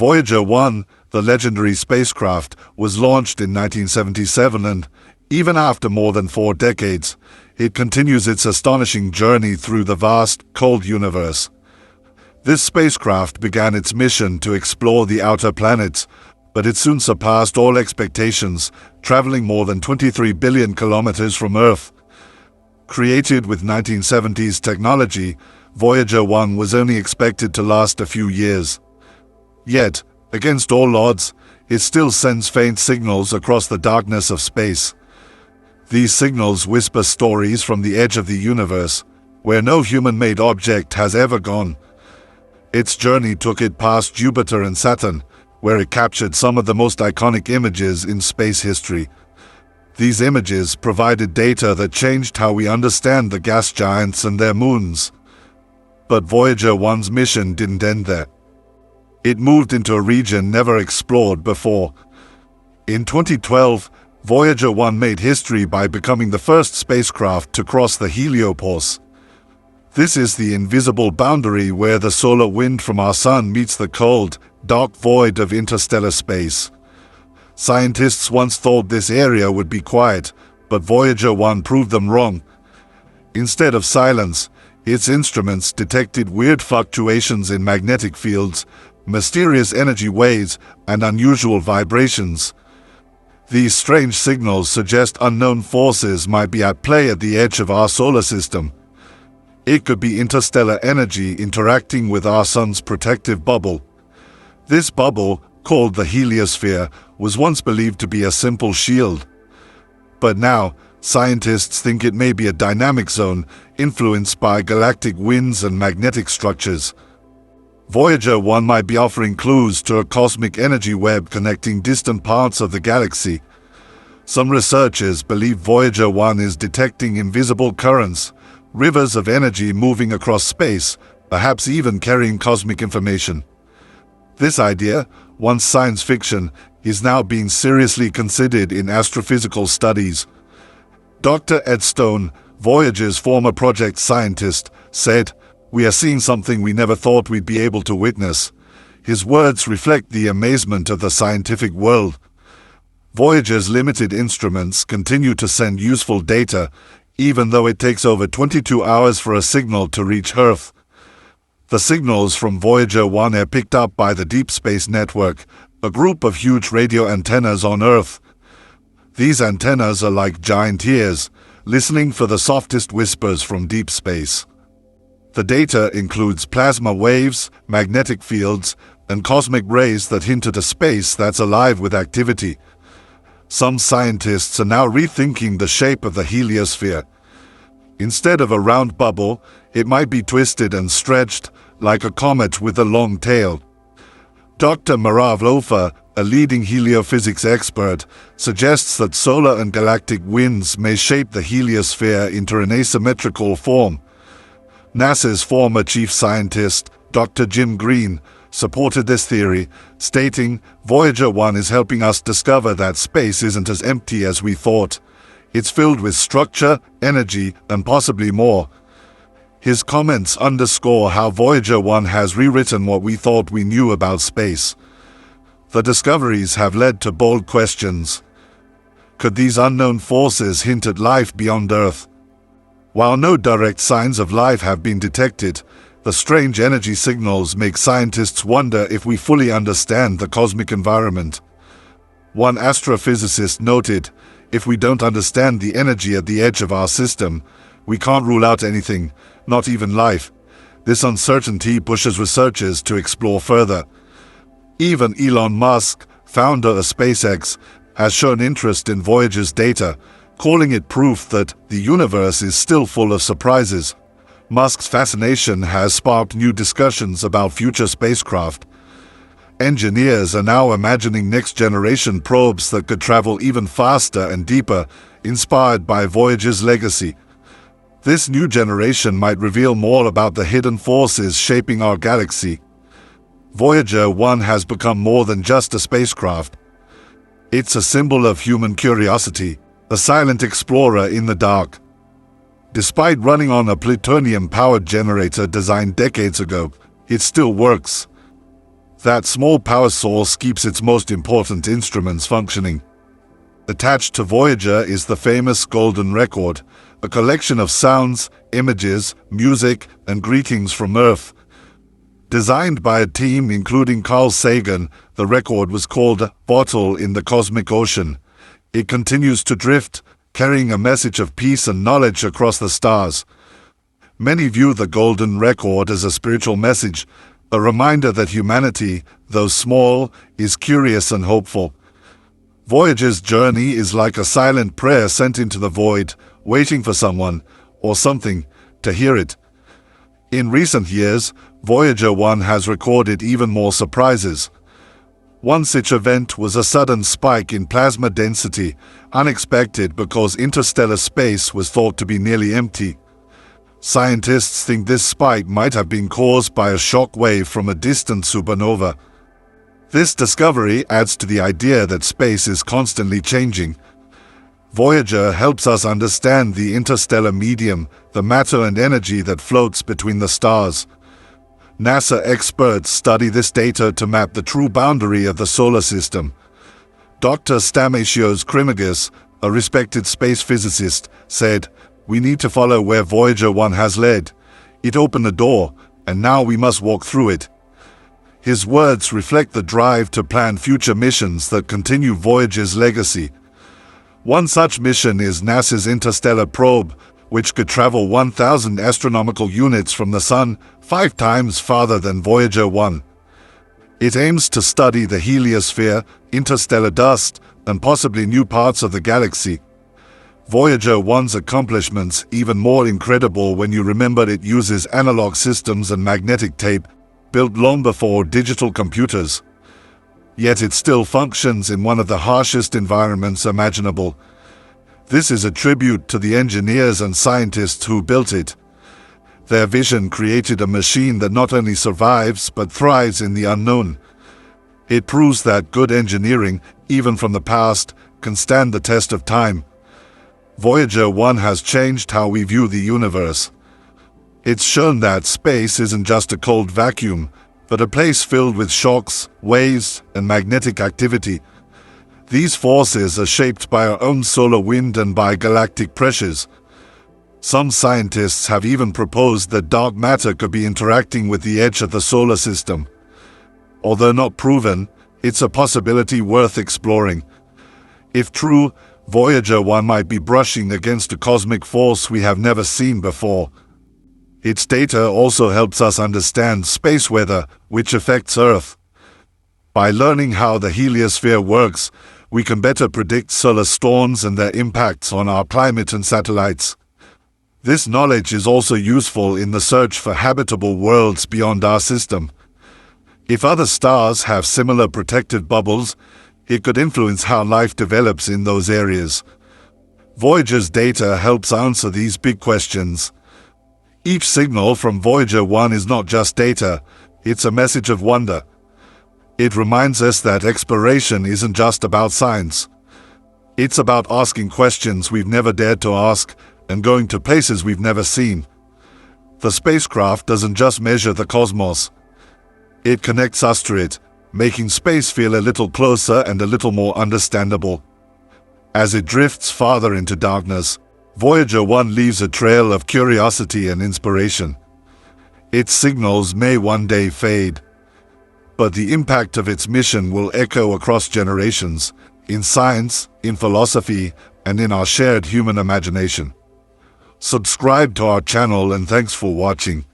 Voyager 1, the legendary spacecraft, was launched in 1977 and, even after more than 4 decades, it continues its astonishing journey through the vast, cold universe. This spacecraft began its mission to explore the outer planets, but it soon surpassed all expectations, traveling more than 23 billion kilometers from Earth. Created with 1970s technology, Voyager 1 was only expected to last a few years. Yet, against all odds, it still sends faint signals across the darkness of space. These signals whisper stories from the edge of the universe, where no human-made object has ever gone. Its journey took it past Jupiter and Saturn, where it captured some of the most iconic images in space history. These images provided data that changed how we understand the gas giants and their moons. But Voyager 1's mission didn't end there. It moved into a region never explored before. In 2012, Voyager 1 made history by becoming the first spacecraft to cross the heliopause. This is the invisible boundary where the solar wind from our sun meets the cold, dark void of interstellar space. Scientists once thought this area would be quiet, but Voyager 1 proved them wrong. Instead of silence, its instruments detected weird fluctuations in magnetic fields, mysterious energy waves, and unusual vibrations. These strange signals suggest unknown forces might be at play at the edge of our solar system. It could be interstellar energy interacting with our sun's protective bubble. This bubble, called the heliosphere, was once believed to be a simple shield. But now, scientists think it may be a dynamic zone influenced by galactic winds and magnetic structures. Voyager 1 might be offering clues to a cosmic energy web connecting distant parts of the galaxy. Some researchers believe Voyager 1 is detecting invisible currents, rivers of energy moving across space, perhaps even carrying cosmic information. This idea, once science fiction, is now being seriously considered in astrophysical studies. Dr. Ed Stone, Voyager's former project scientist, said, "We are seeing something we never thought we'd be able to witness." His words reflect the amazement of the scientific world. Voyager's limited instruments continue to send useful data, even though it takes over 22 hours for a signal to reach Earth. The signals from Voyager 1 are picked up by the Deep Space Network, a group of huge radio antennas on Earth. These antennas are like giant ears, listening for the softest whispers from deep space. The data includes plasma waves, magnetic fields, and cosmic rays that hint at a space that's alive with activity. Some scientists are now rethinking the shape of the heliosphere. Instead of a round bubble, it might be twisted and stretched, like a comet with a long tail. Dr. Marav Lofa, a leading heliophysics expert, suggests that solar and galactic winds may shape the heliosphere into an asymmetrical form. NASA's former chief scientist, Dr. Jim Green, supported this theory, stating, "Voyager 1 is helping us discover that space isn't as empty as we thought. It's filled with structure, energy, and possibly more." His comments underscore how Voyager 1 has rewritten what we thought we knew about space. The discoveries have led to bold questions. Could these unknown forces hint at life beyond Earth? While no direct signs of life have been detected, the strange energy signals make scientists wonder if we fully understand the cosmic environment. One astrophysicist noted, "If we don't understand the energy at the edge of our system, we can't rule out anything, not even life." This uncertainty pushes researchers to explore further. Even Elon Musk, founder of SpaceX, has shown interest in Voyager's data, calling it proof that the universe is still full of surprises. Musk's fascination has sparked new discussions about future spacecraft. Engineers are now imagining next-generation probes that could travel even faster and deeper, inspired by Voyager's legacy. This new generation might reveal more about the hidden forces shaping our galaxy. Voyager 1 has become more than just a spacecraft. It's a symbol of human curiosity, a silent explorer in the dark. Despite running on a plutonium-powered generator designed decades ago, it still works. That small power source keeps its most important instruments functioning. Attached to Voyager is the famous Golden Record, a collection of sounds, images, music, and greetings from Earth. Designed by a team including Carl Sagan, the record was called Bottle in the Cosmic Ocean. It continues to drift, carrying a message of peace and knowledge across the stars. Many view the Golden Record as a spiritual message, a reminder that humanity, though small, is curious and hopeful. Voyager's journey is like a silent prayer sent into the void, waiting for someone, or something, to hear it. In recent years, Voyager 1 has recorded even more surprises. One such event was a sudden spike in plasma density, unexpected because interstellar space was thought to be nearly empty. Scientists think this spike might have been caused by a shock wave from a distant supernova. This discovery adds to the idea that space is constantly changing. Voyager helps us understand the interstellar medium, the matter and energy that floats between the stars. NASA experts study this data to map the true boundary of the solar system. Dr. Stamatios Krimagis, a respected space physicist, said, "We need to follow where Voyager 1 has led. It opened the door, and now we must walk through it." His words reflect the drive to plan future missions that continue Voyager's legacy. One such mission is NASA's Interstellar Probe, which could travel 1,000 astronomical units from the Sun, 5 times farther than Voyager 1. It aims to study the heliosphere, interstellar dust, and possibly new parts of the galaxy. Voyager 1's accomplishments even more incredible when you remember it uses analog systems and magnetic tape, built long before digital computers. Yet it still functions in one of the harshest environments imaginable. This is a tribute to the engineers and scientists who built it. Their vision created a machine that not only survives but thrives in the unknown. It proves that good engineering, even from the past, can stand the test of time. Voyager 1 has changed how we view the universe. It's shown that space isn't just a cold vacuum, but a place filled with shocks, waves, and magnetic activity. These forces are shaped by our own solar wind and by galactic pressures. Some scientists have even proposed that dark matter could be interacting with the edge of the solar system. Although not proven, it's a possibility worth exploring. If true, Voyager 1 might be brushing against a cosmic force we have never seen before. Its data also helps us understand space weather, which affects Earth. By learning how the heliosphere works, we can better predict solar storms and their impacts on our climate and satellites. This knowledge is also useful in the search for habitable worlds beyond our system. If other stars have similar protective bubbles, it could influence how life develops in those areas. Voyager's data helps answer these big questions. Each signal from Voyager 1 is not just data, it's a message of wonder. It reminds us that exploration isn't just about science. It's about asking questions we've never dared to ask and going to places we've never seen. The spacecraft doesn't just measure the cosmos. It connects us to it, making space feel a little closer and a little more understandable. As it drifts farther into darkness, Voyager 1 leaves a trail of curiosity and inspiration. Its signals may one day fade, but the impact of its mission will echo across generations, in science, in philosophy, and in our shared human imagination. Subscribe to our channel and thanks for watching.